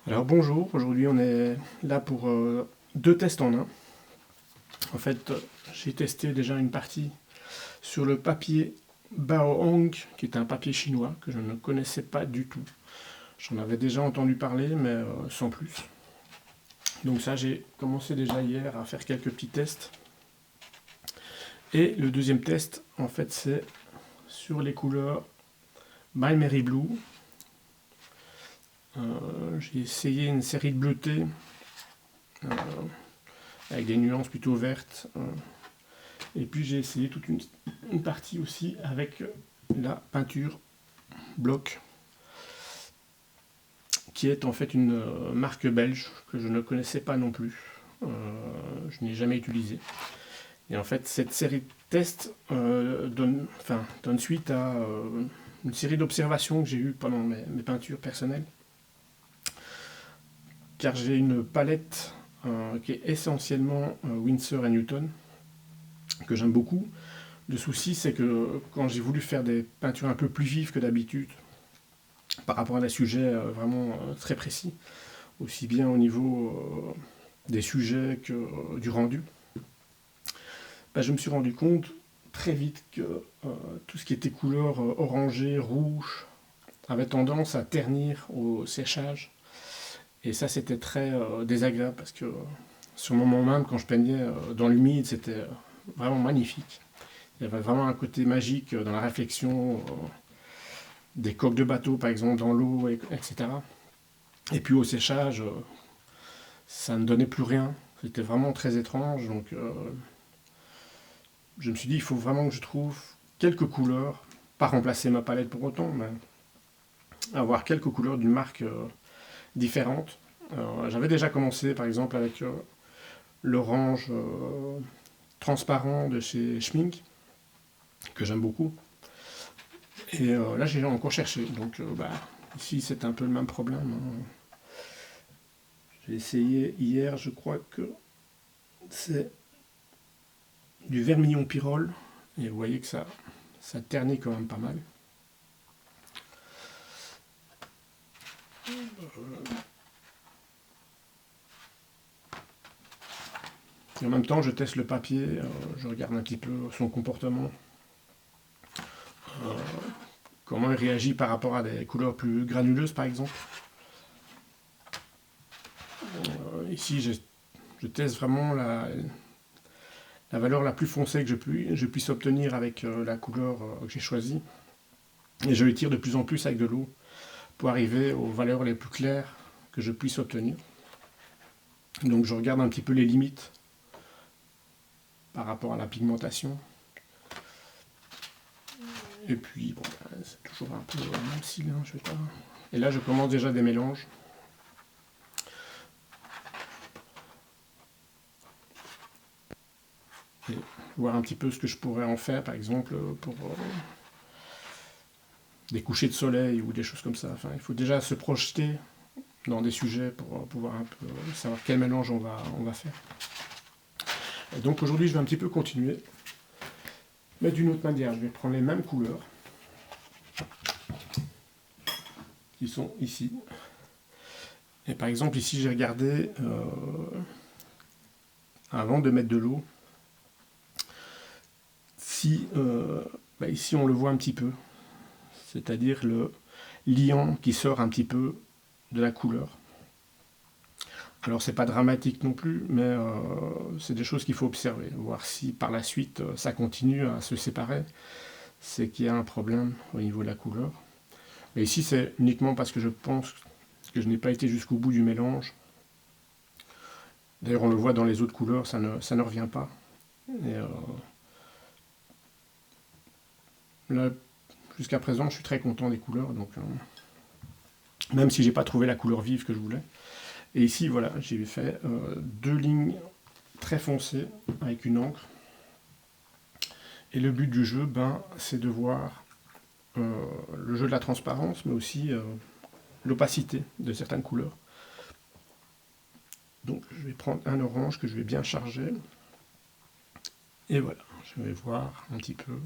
Alors bonjour, aujourd'hui on est là pour deux tests en un. En fait, j'ai testé déjà une partie sur le papier Baohong, qui est un papier chinois que je ne connaissais pas du tout. J'en avais déjà entendu parler, mais sans plus. Donc ça, j'ai commencé déjà hier à faire quelques petits tests. Et le deuxième test, en fait, c'est sur les couleurs My Merry Blue. J'ai essayé une série de bleutés avec des nuances plutôt vertes. Et puis j'ai essayé toute une partie aussi avec la peinture bloc, qui est en fait une marque belge que je ne connaissais pas non plus. Je n'ai jamais utilisé. Et en fait, cette série de tests donne suite à une série d'observations que j'ai eues pendant mes peintures personnelles. Car j'ai une palette qui est essentiellement Winsor et Newton, que j'aime beaucoup. Le souci, c'est que quand j'ai voulu faire des peintures un peu plus vives que d'habitude, par rapport à des sujets vraiment très précis, aussi bien au niveau des sujets que du rendu, bah, je me suis rendu compte très vite que tout ce qui était couleur orangée, rouge, avait tendance à ternir au séchage. Et ça, c'était très désagréable parce que sur le moment même, quand je peignais dans l'humide, c'était vraiment magnifique. Il y avait vraiment un côté magique dans la réflexion des coques de bateau, par exemple, dans l'eau, etc. Et puis au séchage, ça ne donnait plus rien. C'était vraiment très étrange. Donc je me suis dit, il faut vraiment que je trouve quelques couleurs, pas remplacer ma palette pour autant, mais avoir quelques couleurs d'une marque différente. J'avais déjà commencé, par exemple, avec l'orange transparent de chez Schmink, que j'aime beaucoup. Et là, j'ai encore cherché. Donc, ici, c'est un peu le même problème. J'ai essayé hier, je crois que c'est du vermillon pyrrole. Et vous voyez que ça ternit quand même pas mal. Et en même temps, je teste le papier, je regarde un petit peu son comportement, comment il réagit par rapport à des couleurs plus granuleuses, par exemple. Ici, je teste vraiment la valeur la plus foncée que je puisse obtenir avec la couleur que j'ai choisie. Et je l'étire de plus en plus avec de l'eau pour arriver aux valeurs les plus claires que je puisse obtenir. Donc je regarde un petit peu les limites par rapport à la pigmentation. Et puis, bon, c'est toujours un peu difficile, hein, je vais pas... Et là, je commence déjà des mélanges. Et voir un petit peu ce que je pourrais en faire, par exemple, pour des couchers de soleil ou des choses comme ça. Enfin, il faut déjà se projeter dans des sujets pour pouvoir un peu savoir quel mélange on va faire. Et donc aujourd'hui, je vais un petit peu continuer, mais d'une autre manière. Je vais prendre les mêmes couleurs qui sont ici. Et par exemple, ici, j'ai regardé, avant de mettre de l'eau, si ici on le voit un petit peu, c'est-à-dire le liant qui sort un petit peu de la couleur. Alors c'est pas dramatique non plus, mais c'est des choses qu'il faut observer, voir si par la suite ça continue à se séparer, c'est qu'il y a un problème au niveau de la couleur. Mais ici c'est uniquement parce que je pense que je n'ai pas été jusqu'au bout du mélange. D'ailleurs on le voit dans les autres couleurs, ça ne revient pas. Et là, jusqu'à présent, je suis très content des couleurs, donc même si j'ai pas trouvé la couleur vive que je voulais. Et ici, voilà, j'ai fait deux lignes très foncées avec une encre. Et le but du jeu, c'est de voir le jeu de la transparence, mais aussi l'opacité de certaines couleurs. Donc je vais prendre un orange que je vais bien charger. Et voilà, je vais voir un petit peu.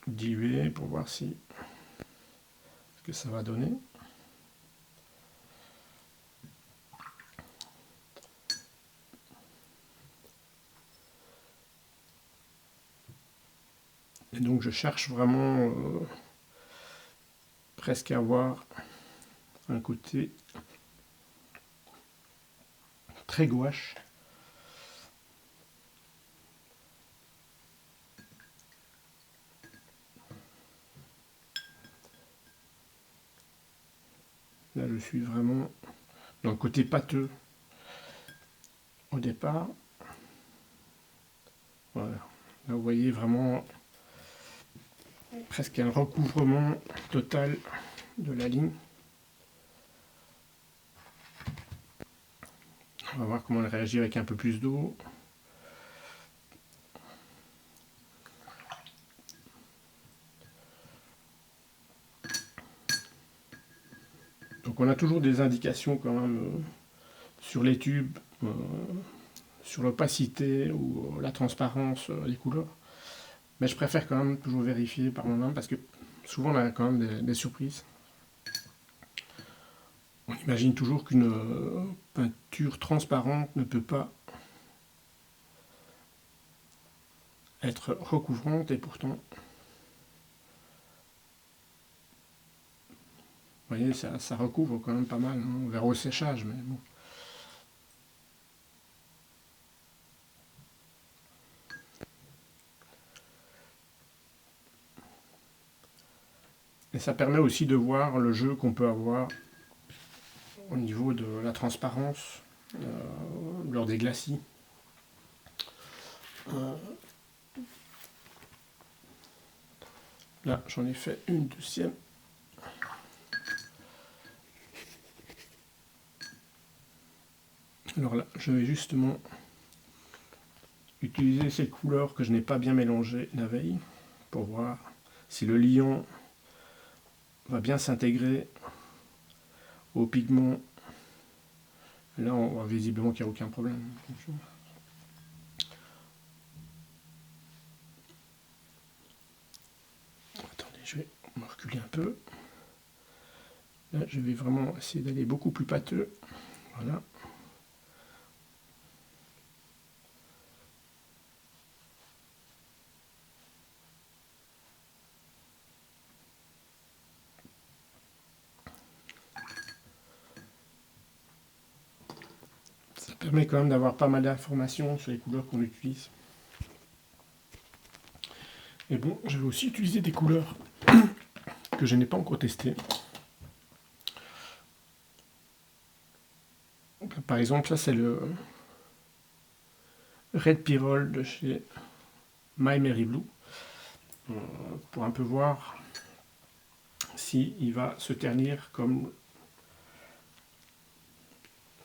Diluer pour voir si que ça va donner. Et donc je cherche vraiment presque à avoir un côté très gouache. Là je suis vraiment dans le côté pâteux au départ. Voilà. Là vous voyez vraiment presque un recouvrement total de la ligne. On va voir comment elle réagit avec un peu plus d'eau. Donc on a toujours des indications quand même sur les tubes, sur l'opacité ou la transparence des couleurs. Mais je préfère quand même toujours vérifier par moi-même parce que souvent on a quand même des surprises. On imagine toujours qu'une peinture transparente ne peut pas être recouvrante et pourtant, vous voyez, ça recouvre quand même pas mal. Hein. On verra au séchage, mais bon. Et ça permet aussi de voir le jeu qu'on peut avoir au niveau de la transparence lors des glacis. Là, j'en ai fait une deuxième. Alors là, je vais justement utiliser ces couleurs que je n'ai pas bien mélangées la veille pour voir si le liant va bien s'intégrer au pigment. Là, on voit visiblement qu'il n'y a aucun problème. Attendez, je vais me reculer un peu. Là, je vais vraiment essayer d'aller beaucoup plus pâteux. Voilà. Ça permet quand même d'avoir pas mal d'informations sur les couleurs qu'on utilise. Et bon, je vais aussi utiliser des couleurs que je n'ai pas encore testées. Par exemple, ça c'est le Red Pyrrole de chez My Merry Blue. Pour un peu voir si il va se ternir comme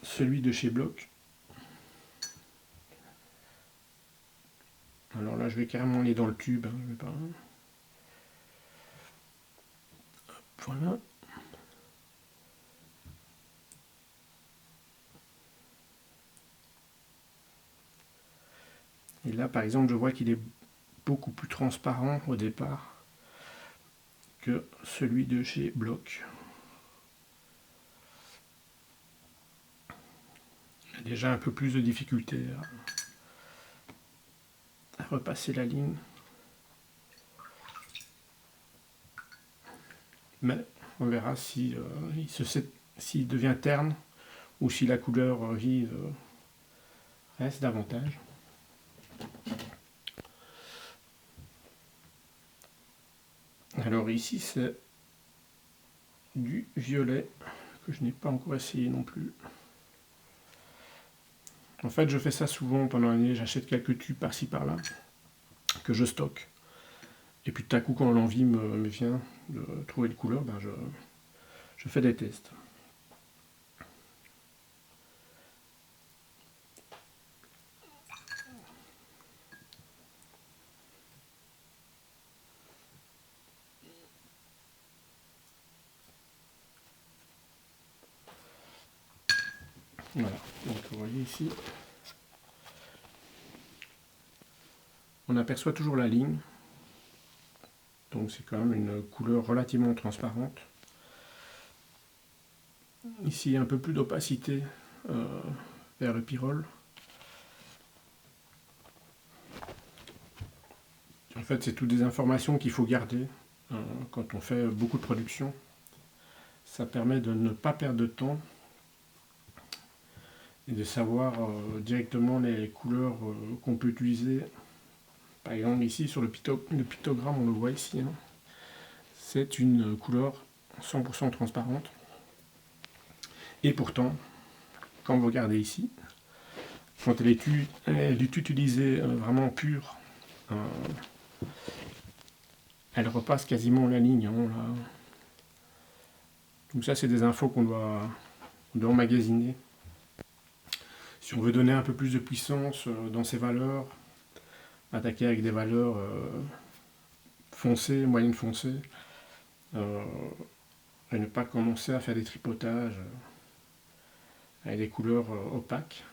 celui de chez Block. Alors là, je vais carrément aller dans le tube. Hein, je vais pas... Voilà. Et là, par exemple, je vois qu'il est beaucoup plus transparent au départ que celui de chez Block. Il y a déjà un peu plus de difficulté à repasser la ligne. Mais on verra si, s'il devient terne ou si la couleur vive reste davantage. Alors ici c'est du violet que je n'ai pas encore essayé non plus. En fait je fais ça souvent pendant l'année, j'achète quelques tubes par-ci par-là que je stocke. Et puis tout à coup quand l'envie me vient de trouver une couleur, ben je fais des tests. Voilà, donc vous voyez ici, on aperçoit toujours la ligne, donc c'est quand même une couleur relativement transparente. Ici, un peu plus d'opacité vers le pyrrole. En fait, c'est toutes des informations qu'il faut garder quand on fait beaucoup de production. Ça permet de ne pas perdre de temps et de savoir directement les couleurs qu'on peut utiliser. Par exemple, ici, sur le pictogramme, on le voit ici, hein. C'est une couleur 100% transparente. Et pourtant, quand vous regardez ici, quand elle est utilisée vraiment pure, elle repasse quasiment la ligne, hein, là. Donc ça, c'est des infos qu'on doit emmagasiner. Si on veut donner un peu plus de puissance dans ces valeurs, attaquer avec des valeurs foncées, moyennes foncées, et ne pas commencer à faire des tripotages avec des couleurs opaques.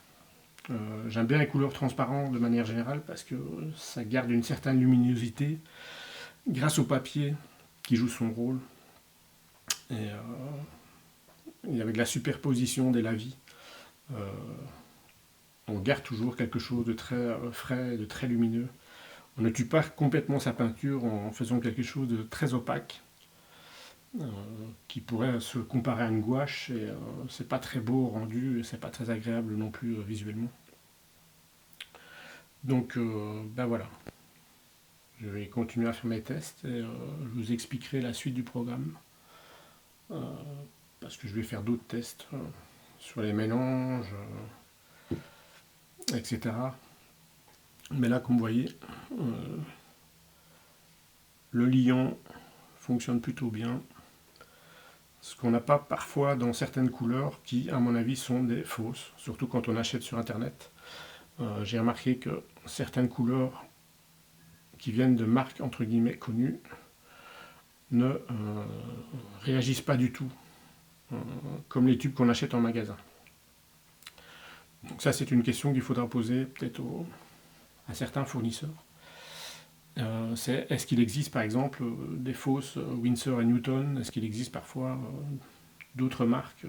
J'aime bien les couleurs transparentes de manière générale parce que ça garde une certaine luminosité grâce au papier qui joue son rôle. Et avec la superposition des lavis, on garde toujours quelque chose de très frais, de très lumineux. On ne tue pas complètement sa peinture en faisant quelque chose de très opaque, qui pourrait se comparer à une gouache, et c'est pas très beau rendu, et c'est pas très agréable non plus visuellement. Donc ben voilà, je vais continuer à faire mes tests et je vous expliquerai la suite du programme, parce que je vais faire d'autres tests sur les mélanges, etc. Mais là, comme vous voyez, le liant fonctionne plutôt bien. Ce qu'on n'a pas parfois dans certaines couleurs qui, à mon avis, sont des fausses, surtout quand on achète sur Internet. J'ai remarqué que certaines couleurs qui viennent de marques entre guillemets connues ne réagissent pas du tout, comme les tubes qu'on achète en magasin. Donc ça, c'est une question qu'il faudra poser peut-être à certains fournisseurs. Est-ce qu'il existe par exemple des fausses Winsor et Newton? Est-ce qu'il existe parfois d'autres marques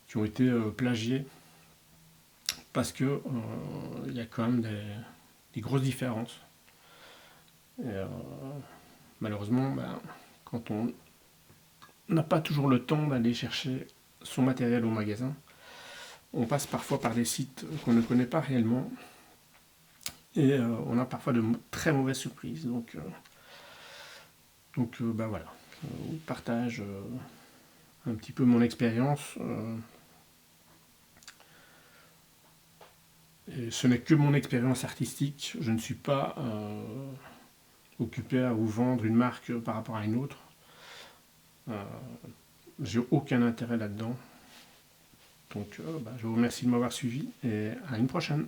qui ont été plagiées? Parce que il y a quand même des grosses différences. Et, malheureusement, quand on n'a pas toujours le temps d'aller chercher son matériel au magasin, on passe parfois par des sites qu'on ne connaît pas réellement, et on a parfois de très mauvaises surprises. Donc voilà, je partage un petit peu mon expérience. Et ce n'est que mon expérience artistique. Je ne suis pas occupé à vous vendre une marque par rapport à une autre. J'ai aucun intérêt là-dedans. Donc je vous remercie de m'avoir suivi et à une prochaine.